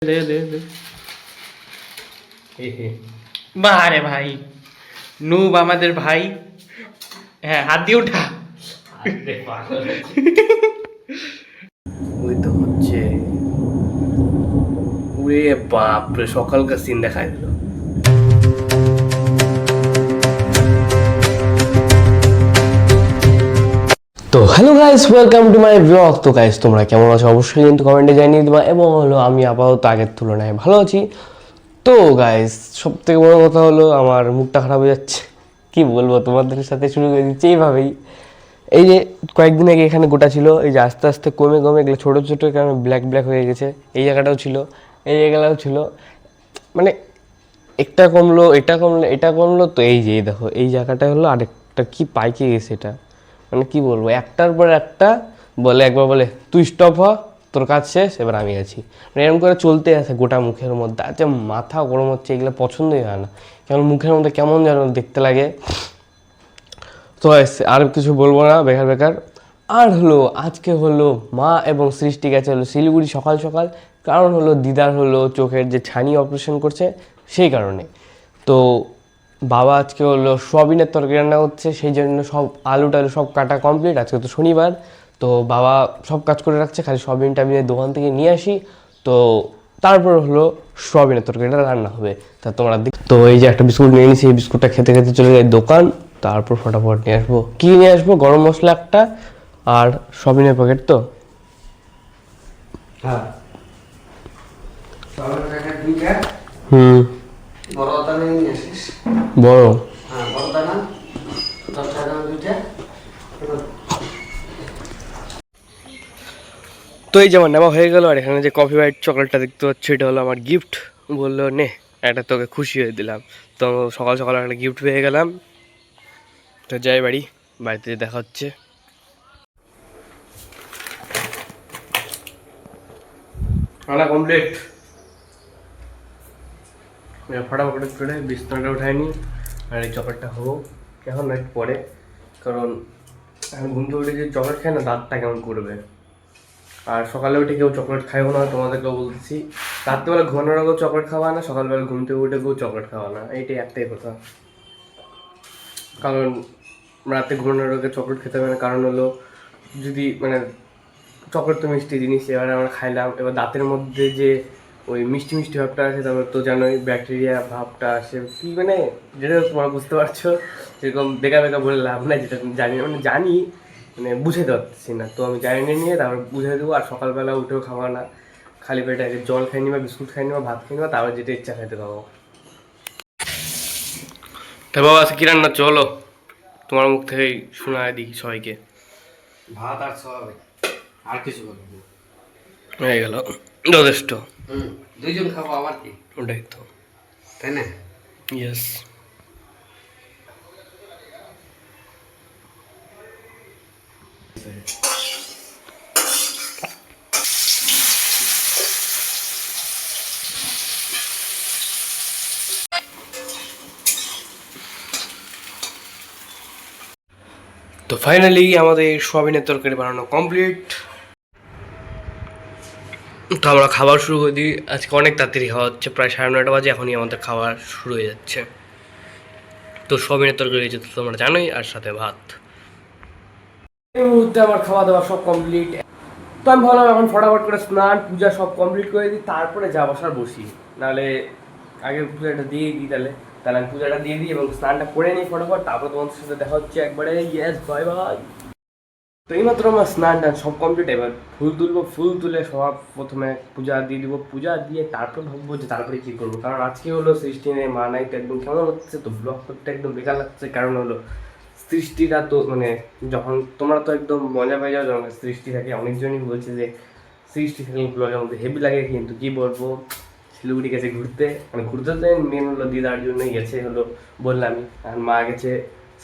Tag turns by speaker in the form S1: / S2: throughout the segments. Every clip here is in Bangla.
S1: দে দে দে বারে ভাই নুব আমাদের ভাই। হ্যাঁ, হাত দিয়ে উঠা। ওই তো হচ্ছে। ওরে বাপরে, সকালকার সিন দেখাই দিল। তো hello guys, welcome to my blog. তো গাইস, তোমরা কেমন আছো অবশ্যই কিন্তু কমেন্টে জানিয়ে দেবা। এবং হলো আমি আপাতত আগের তুলনায় ভালো আছি। তো গাইস, সব থেকে বড় কথা হলো আমার মুখটা খারাপ হয়ে যাচ্ছে। কি বলবো, তোমাদের সাথে শুরু করে দিচ্ছি এইভাবেই। এই যে কয়েকদিন আগে এখানে গোটা ছিল, এই যে আস্তে আস্তে কমে কমে এগুলো ছোটো ছোটো কারণে ব্ল্যাক ব্ল্যাক হয়ে গেছে। এই জায়গাটাও ছিল, এই জায়গাটাও ছিল, মানে একটা কমলো, এটা কমলো, এটা কমলো। তো এই যে দেখো, এই জায়গাটা হলো আরেকটা কি পাইকে গেছে এটা। মানে কি বলবো, একটার পর একটা বলে, একবার বলে তুই স্টপ হ, তোর কাজ শেষ, এবার আমি আছি। মানে এরকম করে চলতে আছে গোটা মুখের মধ্যে। আচ্ছা, মাথা গরম হচ্ছে, এগুলো পছন্দই হয় না। কেমন মুখের মধ্যে কেমন যেন দেখতে লাগে। তো আর কিছু বলবো না, বেকার বেকার। আর হলো আজকে হলো মা এবং সৃষ্টি গেছে হলো শিলিগুড়ি সকাল সকাল। কারণ হলো দিদার হলো চোখের যে ছানি অপারেশন করছে, সেই কারণে। তো বাবা আজকে হলো সোয়াবিনের তরকারি রান্না হচ্ছে, সেই জন্য সব আলু টালু সব কাটা কমপ্লিট। আজকে তো শনিবার, তো বাবা সব কাজ করে রাখছে, খালি সোয়াবিনটা আমি দোকান থেকে নিয়ে আসি। তো তারপর হলো সোয়াবিনের তরকারিটা রান্না হবে। তা তোমরা তো এই যে একটা বিস্কুট নিয়ে নিয়েছি, এই বিস্কুটটা খেতে খেতে চলে যাই দোকান। তারপর ফটাফট নিয়ে আসবো, কী নিয়ে আসবো, গরম মশলা একটা আর সোয়াবিনের প্যাকেট। তো
S2: হ্যাঁ, দুইটা
S1: হুম,
S2: বড় দানা নিয়ে আসিস।
S1: বড়।
S2: হ্যাঁ, বড় দানা 10 টাকা দুইটা।
S1: তো এই যেমন নেওয়া হয়ে গেল। আর এখানে যে কফি হোয়াইট চকলেটটা দেখতে পাচ্ছি, এটা হলো আমার গিফট। বললো নে, একটা তোকে খুশি হয়ে দিলাম। তো সকাল সকাল একটা গিফট পেয়ে গেলাম। তো যাই বাড়ি, বাড়িতে দেখা হচ্ছে। রান্না কমপ্লিট। ফটাফট করে বিছনাটা উঠায়নি, আর এই চকলেটটা হবো এখন না একটু পরে। কারণ এখন ঘুম থেকে উঠে যে চকলেট খায় না, দাঁতটা কেমন করবে। আর সকালে উঠে কেউ চকলেট খাইও না, তোমাদেরকেও বলতেছি। রাত্রেবেলা ঘুমানোর আগেও চকলেট খাওয়া না, সকালবেলা ঘুম থেকে উঠে কেউ চকলেট খাওয়া না, এইটাই একটাই কথা। কারণ রাতে ঘুমানোর আগে চকলেট খেতে হবে না, কারণ হলো যদি মানে চকলেট তো মিষ্টি জিনিস, এবারে আমরা খাইলাম, এবার দাঁতের মধ্যে যে ওই মিষ্টি মিষ্টি ভাবটা আছে, তারপর তো জানোই ব্যাকটেরিয়া ভাবটা আসে কি, মানে যেটা তোমরা বুঝতে পারছো। যেরকম বেকা বেকা বলে লাভ নাই, যেটা জানি মানে জানি, মানে বুঝাতে পারছি না। তো আমি জানি নিয়ে তারপর বুঝে দেবো। আর সকালবেলা উঠেও খাওয়া না, খালি পেটে আগে জল খাই নিবা, বিস্কুট খাই নিবা, ভাত খাই নিবা, তারপর যেটা ইচ্ছা খাইতে পাবো। তা বাবা আজকে কি রান্না, চলো তোমার মুখ থেকেই শোনায় দিই সবাইকে।
S2: ভাত আর সয়াবিন, আর কিছু করবো না।
S1: হয়ে গেল, যথেষ্ট।
S2: দুইজন খাবো, আবার কি,
S1: ওটাই তো,
S2: তাই না?
S1: ইয়েস। তো ফাইনালি আমাদের সোয়াবিনের তরকারি বানানো কমপ্লিট। তো আমরা খাবার শুরু করে দিই। আজকে অনেক তাড়াতাড়ি খাওয়া হচ্ছে, প্রায় 9:30 বাজে, এখনই আমাদের খাবার শুরু হয়ে যাচ্ছে। তো সোয়াবিনের তরকারি হয়েছে, তো তোমরা জানোই, আর সাথে ভাত। এই মুহূর্তে আমার খাওয়া দাওয়া সব কমপ্লিট। তো আমি ভাবলাম এখন ফটাফট করে স্নান পূজা সব কমপ্লিট করে দিই, তারপরে যা বসার বসি। নাহলে আগে পূজাটা দিয়ে দিই, তাহলে তাহলে আমি পূজাটা দিয়ে দিই এবং স্নানটা করে নিই ফটাফট। তারপর তোমাদের সাথে দেখা হচ্ছে একবারে। Yes, bye bye. তো এইমাত্র আমার স্নান টান সব কমপ্লিট। এবার ফুল তুলবো, ফুল তুলে সব প্রথমে পূজা দিয়ে দিব, পূজা দিয়ে তারপর ভাববো যে তারপরে কী করবো। কারণ আজকে হলো সৃষ্টি নেই, মা নাই, তো একদম কেমন হচ্ছে। তো ব্লগ করতে একদম বেকার লাগছে, কারণ হলো সৃষ্টিটা তো মানে যখন তোমরা তো একদম মজা পেয়ে যাও যখন সৃষ্টি থাকে। অনেকজনই বলছে যে সৃষ্টি থাকলে ব্লগের মধ্যে হেভি লাগে, কিন্তু কী বলবো, শিলিগুড়ি গেছে ঘুরতে, মানে ঘুরতে তো মেন হলো দিদার জন্যই গেছে হলো, বললামই। আর মা গেছে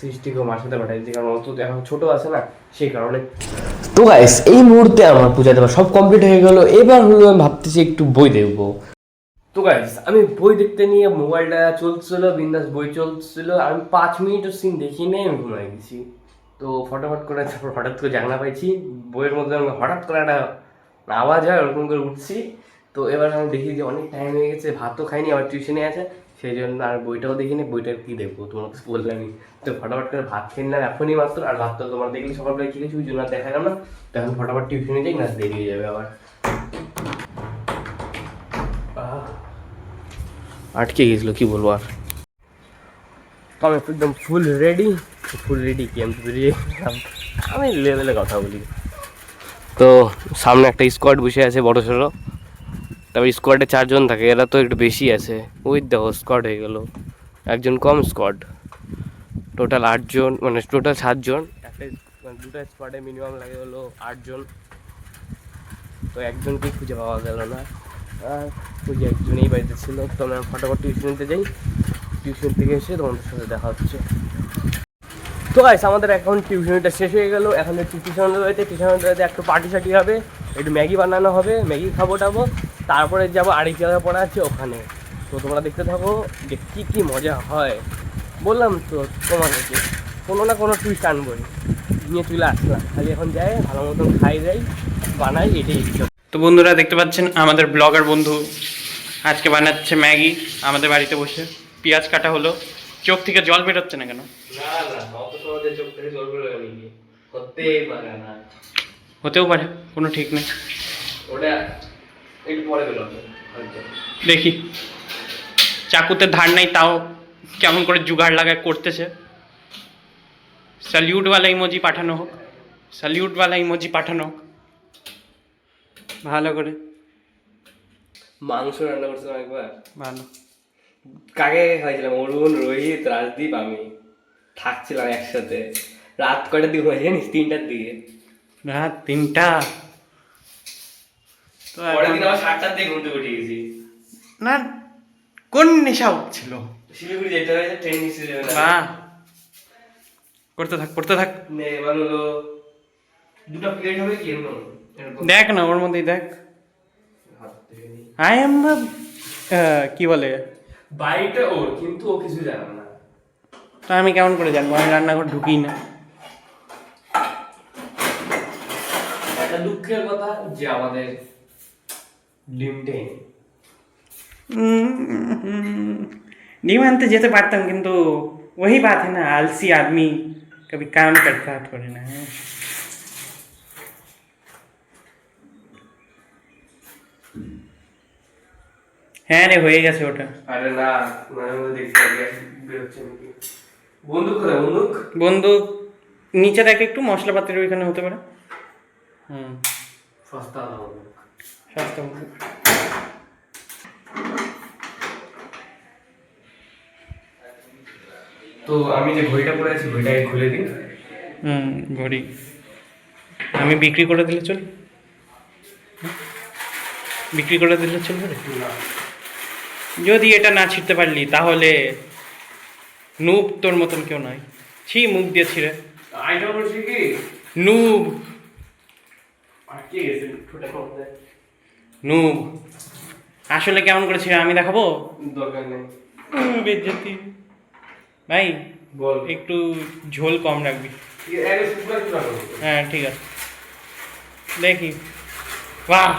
S1: সৃষ্টিকেও মার সাথে পাঠাইছে, কারণ অত এখন ছোট আছে না, সেই কারণে। তো গাইস, এই মুহূর্তে আমার পূজা দেওয়া সব কমপ্লিট হয়ে গেল। এবার হলো আমি ভাবতেছি একটু বই দেখবো। তো গাইস, আমি বই দেখতে নিয়ে মোবাইলটা চলছিল, বিন্দাস বই চলছিল, আমি 5 মিনিটও সিন দেখি নেই, আমি ঘুমাই গেছি। তো ফটাফট করে তারপর হঠাৎ করে জানলা পাইছি বইয়ের মধ্যে, আমি হঠাৎ করে একটা আওয়াজ হয়, ওরকম করে উঠছি। তো এবার আমি দেখি যে অনেক টাইম হয়ে গেছে, ভাতও খাইনি, আবার টিউশনে আছে, সেই জন্য আর বইটাও দেখিনি। বইটা কি দেখবো, তোমার তো বললামই। তো ফটাফট করে ভাত খেয়ে নিলাম এখনই মাত্র, আর ভাত তো তোমার দেখলে সকালবেলা খেয়েছি, ওই জন্য আর দেখালাম না। তো এখন ফটাফট টিউশনে যাই, না দেরি হয়ে যাবে আবার। আটকে গেছিলো, কি বলবো আর। তো আমি একদম ফুল রেডি কি আমি বেরিয়ে গেলাম। আমি লেভেলে কথা বলি। তো সামনে একটা স্কোয়াড বসে আছে বড় সড়ো, তারপর স্কোয়াডে 4 জন থাকে, এরা তো একটু বেশি আছে। ওই দেখো স্কোয়াড হয়ে গেল, একজন কম স্কোয়াড, টোটাল 8 জন, মানে টোটাল 7 জন। একটা মানে দুটো স্কোয়াডে মিনিমাম লাগে হলো 8 জন। তো একজনকেই খুঁজে পাওয়া গেল না, আর ওই যে একজনই বাড়িতে ছিল। তো আমি ফটাফট টিউশনিতে যাই, টিউশন থেকে এসে তোমাদের সাথে দেখা হচ্ছে। তো গাইস আমাদের এখন টিউশনটা শেষ হয়ে গেল, এখন একটু টিউশন রয়েছে, টিউশন একটু পার্টি সার্টি হবে, একটু ম্যাগি বানানো হবে, ম্যাগি খাবো টাবো, তারপরে যাবো আরেক জায়গায় পড়া আছে ওখানে। তো তোমরা দেখতে থাকো যে কী কী মজা হয়। বললাম তো তোমাদেরকে কোনো না কোনো টুইস্ট আনবোই, নিয়ে চলে আসলাম। খালি এখন যাই ভালো মতন খাই যাই বানাই, এটাই ইচ্ছা।
S3: তো বন্ধুরা দেখতে পাচ্ছেন আমাদের ব্লগার বন্ধু আজকে বানাচ্ছে ম্যাগি আমাদের বাড়িতে বসে। পেঁয়াজ কাটা হলো, চোখ থেকে জল বেরোচ্ছে না কেন?
S1: না না, অত সহজে চোখ থেকে জল বেরোবে নাকি? হতেই পারে না।
S3: হতেও পারে, কোনো ঠিক নেই।
S1: ওটা একটু পরে বেরোবে হয়তো।
S3: দেখি, চাকুতে ধার নাই তাও কেমন করে জুগাড় লাগায় করতেছে। স্যালিউটওয়ালা ইমোজি পাঠানো হোক, স্যালিউটওয়ালা ইমোজি পাঠানো হোক ভালো করে।
S1: মাংস রান্না করছিলাম একবার,
S3: ভালো।
S1: কাকে খাইছিলাম? অরুণ, রোহিত, রাজদীপ, আমি থাকছিলাম একসাথে। রাত কটার দিকে হয়ে জানিস? 3টার দিকে।
S3: রাত 3টা? তো
S1: পরের দিন আবার 7টার দিকে ঘুম থেকে উঠে গেছি।
S3: না, কোন নেশা হচ্ছিল?
S1: শিলিগুড়ি যেতে হয়েছে, ট্রেন মিস হয়ে যাবে না।
S3: বাহ, করতে থাক করতে থাক।
S1: নে, এবার হলো 2টা প্লেট হবে কি এমন?
S3: দেখ না ওর মধ্যেই দেখ।
S1: হাত থেকে নিই।
S3: আই এম দ্য কি বলে,
S1: বাড়িটা ওর, কিন্তু ও কিছু জানে না।
S3: তা আমি কেমন করে জানবো? আমি রান্নাঘর ঢুকি না।
S1: একটা দুঃখের কথা যে আমাদের ডিমটাই নেই।
S3: ডিম আনতে যেতে পারতাম, কিন্তু वही बात है ना, आलसी आदमी कभी काम करता है थोड़ी ना है। হ্যাঁ রে, হয়ে গেছে ওটা।
S1: আরে না, মানে দেখতে বেরোচ্ছে নাকি। বন্দুক কোথায়? বন্দুক
S3: বন্দুক নিচে দেখ একটু, মশলাপাতির ওইখানে হতে পারে।
S1: সস্তা না বন্দুক।
S3: সস্তা বন্দুক।
S1: তো আমি যে ঘড়িটা পরে আছি, ঘড়িটাকে খুলে দিই।
S3: ঘড়ি আমি বিক্রি করে দিলে চল, বিক্রি করে দিলে চলবে রে?
S1: না,
S3: যদি এটা না ছিঁড়তে পারলি তাহলে নুব তোর মতন কেউ নয়। ছি, মুখ দিয়ে ছিঁড়ে।
S1: আইটা বলছি কি
S3: নুব,
S1: আটকে গেছে ঠোঁটের মধ্যে।
S3: নুব আসলে কেমন করে ছিঁড়ে আমি দেখাবো?
S1: দরকার নেই।
S3: বেজ্জতি ভাই,
S1: বল।
S3: একটু ঝোল কম রাখবি। হ্যাঁ ঠিক আছে, দেখি। বাহ,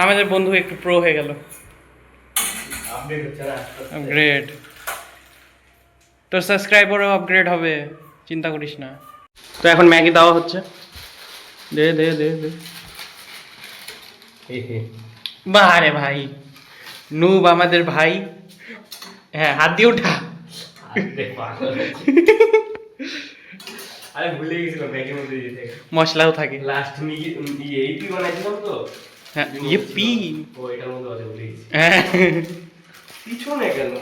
S3: আমাদের বন্ধু একটু প্রো হয়ে গেল।
S1: আপডেট হচ্ছে না।
S3: আপগ্রেড, তোর সাবস্ক্রাইবারও আপগ্রেড হবে, চিন্তা করিস না। তো এখন ম্যাগি দেওয়া হচ্ছে, দে দে দে দে। বাহ রে ভাই, নুব আমাদের ভাই। হ্যাঁ, হাত দিয়ে উঠা।
S1: আরে ভুলে গেছিলাম ব্যাগের মধ্যে দিতে।
S3: মশলাও থাকে।
S1: লাস্ট এইটি বানাইছিলাম তো।
S3: হ্যাঁ, ইয়ে পি।
S1: ও এটার মধ্যে আছে, ভুলে গেছি।
S3: হ্যাঁ,
S1: পিছনে কেন?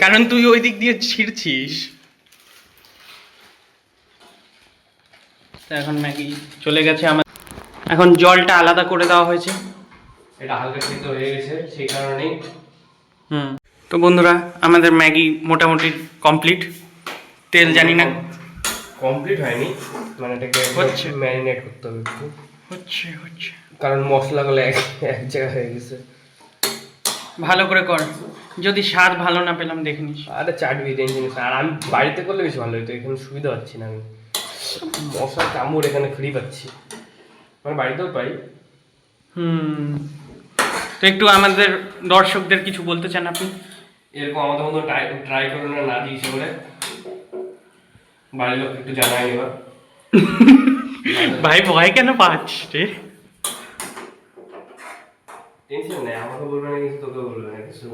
S3: কারণ তুই ওই দিক দিয়ে ছিঁড়ছিস। তো এখন ম্যাগি চলে গেছে আমার, এখন জলটা আলাদা করে দেওয়া হয়েছে।
S1: এটা হালকা সিদ্ধ হয়ে গেছে, সেই কারণেই।
S3: তো বন্ধুরা, আমাদের ম্যাগি মোটামুটি কমপ্লিট। তেল জানি না,
S1: কমপ্লিট হয়নি, মানে এটাকে
S3: হচ্ছে।
S1: ম্যারিনেট করতে হবে একটু,
S3: হচ্ছে হচ্ছে।
S1: কারণ মশলাগুলো এক এক জায়গায় হয়ে গেছে।
S3: ভালো করে কর, যদি স্বাদ ভালো না পেলাম দেখে নিস।
S1: আরে চাটবি, টেনশন নিস না। আর আমি বাড়িতে করলে বেশি ভালো হতো, এখানে সুবিধা পাচ্ছি না আমি। মশলার কামড় এখানে ফ্রি পাচ্ছি, মানে বাড়িতেও পাই।
S3: তো একটু আমাদের দর্শকদের কিছু বলতে চান আপনি?
S1: এরকম আমাদের মতো ট্রাই করো না, না দিয়েছে বলে বাড়ির লোক একটু জানাই এবার।
S3: ভাই ভয় কেন পাচ্ছিস রে?
S1: টেনশন নেই, আমাকে বলবে না কিছু, তোকে বলবে না কিছু,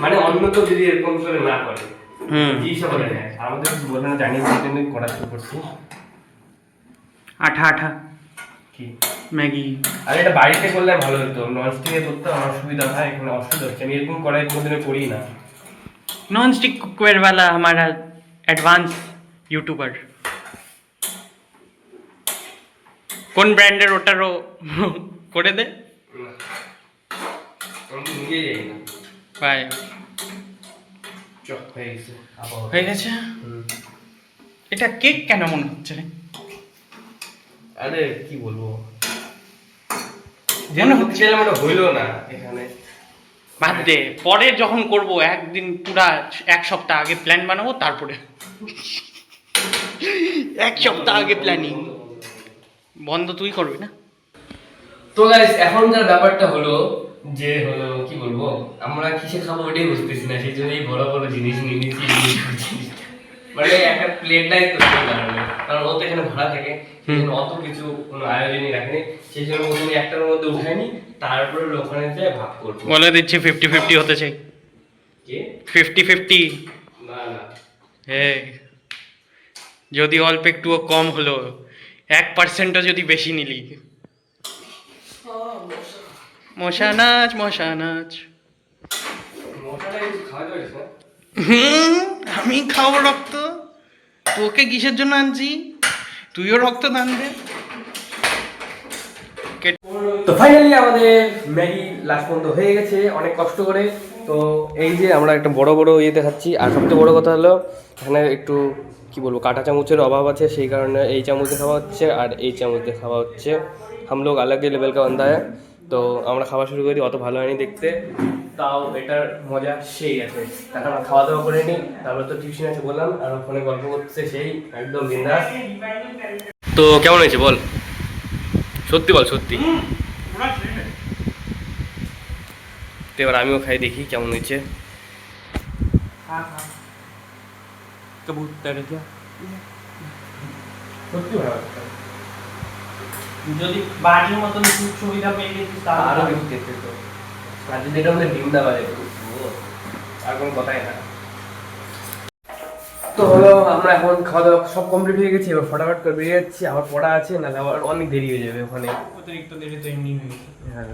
S1: মানে অন্য কেউ যদি এরকম করে না করে জিনিস বলে নেয়, আমাদের কিছু বলে না, জানিয়ে দিতে করা শুরু করছি।
S3: আঠা আঠা
S1: কি
S3: ম্যাগি।
S1: আর এটা বাড়িতে করলে ভালো হতো, ননস্টিকে করতে আমার অসুবিধা হয়, এখানে অসুবিধা হচ্ছে, আমি এরকম করাই কোনোদিনও করি না।
S3: नॉन स्टिक कुकवेयर वाला हमारा एडवांस यूट्यूबर কোন ব্র্যান্ডের ওটারও করে দে
S1: আমি নিজেই যাই না।
S3: ভাই
S1: চক হয়ে গেছে আপাতত।
S3: হয়ে গেছে। এটা কেক কেন মনে হচ্ছে রে?
S1: আরে কি বলবো,
S3: মনে হচ্ছে
S1: ছেলে মানে হইলো না এখানে।
S3: বাদ দে, পরে যখন করব একদিন পুরা এক সপ্তাহ আগে প্ল্যান বানাবো, তারপরে এক সপ্তাহ আগে প্ল্যানিং। বন্ধ তুই করবি না?
S1: তো গাইস এখনকার ব্যাপারটা হলো যে হলো কি বলবো, আমরা কিসে খাবো ওটাই বুঝতেছি না, সেই জন্যই বড় বড় জিনিস নিয়ে নিচ্ছি, মানে একটা প্লেটটাই তো দাঁড়াবে, কারণ ও তো এখানে ভাড়া থাকে, সেই জন্য অত কিছু কোনো আয়োজনই রাখেনি, সেই জন্য ওখানে একটার মধ্যে উঠায়নি, তারপরে ওখানে যেয়ে ভাগ করবো।
S3: বলে দিচ্ছি 50-50 হতে চাই।
S1: কে?
S3: 50-50।
S1: না না,
S3: হ্যাঁ, যদি অল্প একটুও কম হলো, 1%ও যদি বেশি নিলি। মশা নাচ মশা নাচ।
S1: মশাটা কিছু খাওয়া যাবে না?
S3: আমি খাবো রক্ত, তোকে কিসের জন্য আনছি? তুইও রক্ত দান দে।
S1: তো ফাইনালি আমাদের ম্যাগি লাস্ট পর্যন্ত হয়ে গেছে অনেক কষ্ট করে। তো এই যে আমরা একটা বড় বড় ইয়েতে খাচ্ছি, আর সবচেয়ে বড় কথা হলো এখানে একটু কি বলবো কাঁটা চামচের অভাব আছে, সেই কারণে এই চামচে খাওয়া হচ্ছে আর এই চামচে খাওয়া হচ্ছে। হাম লোক আলাগ লেভেল কা বান্দা হ্যায়। তো আমরা খাওয়া শুরু করি, অত ভালো হয়নি দেখতে, তাও এটার মজা সেই আছে। তারপর আমরা খাওয়া দাওয়া করে নিই, তারপর তো টিউশন আছে বললাম, আর ওখানে গল্প করছে সেই একদম বিন্দাস। তো কেমন হয়েছে বল, সত্যি বল সত্যি। তো এবার আমিও খাই, দেখি কেমন হয়েছে।
S3: কবুতর যা,
S1: সত্যি ভালো,
S3: যদি বাড়ির মতন সুখ সুবিধা পেয়ে গেছিস
S1: আরো বেশি টেস্ট হতো। আর যদি এটা আমাদের ডিম দেওয়া যেত, আর কোনো কথাই না। তো হলো আমরা এখন খাওয়া দাওয়া সব কমপ্লিট হয়ে গেছি, এবার ফটাফট করে বেরিয়ে যাচ্ছি, আবার পড়া আছে, নাহলে আবার অনেক দেরি হয়ে যাবে ওখানে।
S3: অতিরিক্ত দেরি তো এমনি হয়ে গেছে।
S1: হ্যাঁ।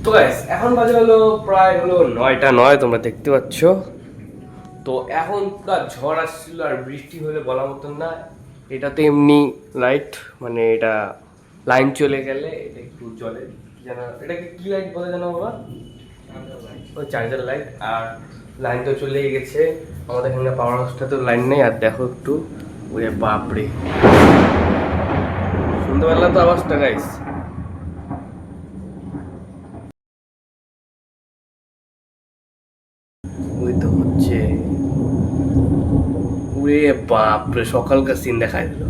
S1: তো গাইস এখন বাজে হলো প্রায় হলো 9টা 9, তোমরা দেখতে পাচ্ছ। তো এখন পুরো ঝড় আসছিল আর বৃষ্টি হলে বলার মতন না। এটা তো এমনি লাইট, মানে এটা লাইন চলে গেলে এটা একটু জ্বলে, যেন এটাকে কি লাইট বলে জানো বাবা? ওই চার্জার লাইট। আর লাইন তো চলেই গেছে, আমাদের এখানে পাওয়ার হাউসটা তো লাইন নেই। আর দেখো একটু, ওরে বাপরে, শুনতে পারলাম তো আওয়াজটা গাইস? ওই তো হচ্ছে, ওরে বাপরে, সকালকার সিন দেখায় দিল।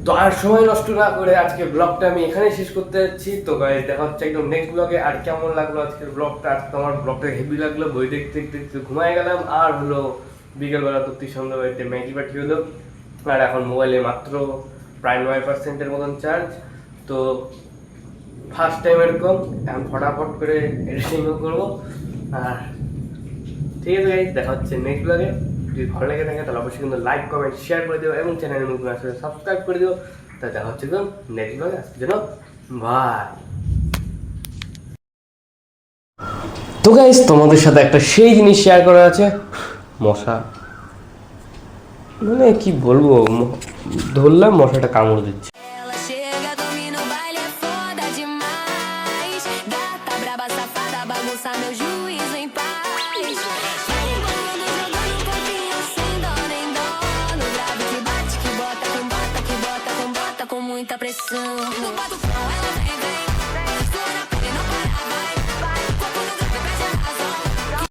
S1: তো আর সময় নষ্ট না করে আজকে ব্লগটা আমি এখানে শেষ করতে যাচ্ছি। তো গাইস দেখা হচ্ছে একদম নেক্সট ব্লগে। আর কেমন লাগলো আজকের ব্লগটা? আজকে আমার ব্লগটা হেভি লাগলো, বই দেখতে দেখতে দেখতে ঘুমায় গেলাম, আর হলো বিকেলবেলা তৃপ্তি সন্ধ্যাবাড়িতে ম্যাগি পাঠিয়ে হলো। আর এখন মোবাইলে মাত্র প্রায় 9%-এর মতন চার্জ। তো ফার্স্ট টাইম এরকম, এখন ফটাফট করে এডিটিংও করবো। আর ঠিক আছে গাইস, দেখা হচ্ছে নেক্সট ব্লগে। যদি ভালো লেগে থাকে তাহলে অবশ্যই কিন্তু লাইক কমেন্ট শেয়ার করে দিও, এবং চ্যানেলের নতুন আসলে সাবস্ক্রাইব করে দিও। তা দেখা হচ্ছে তো নেক্সট ব্লগে, আজকের জন্য বাই। তো গাইস তোমাদের সাথে একটা সেই জিনিস শেয়ার করা আছে, মশা, মানে কি বলবো, ধরলাম মশাটা কামড় দিচ্ছে।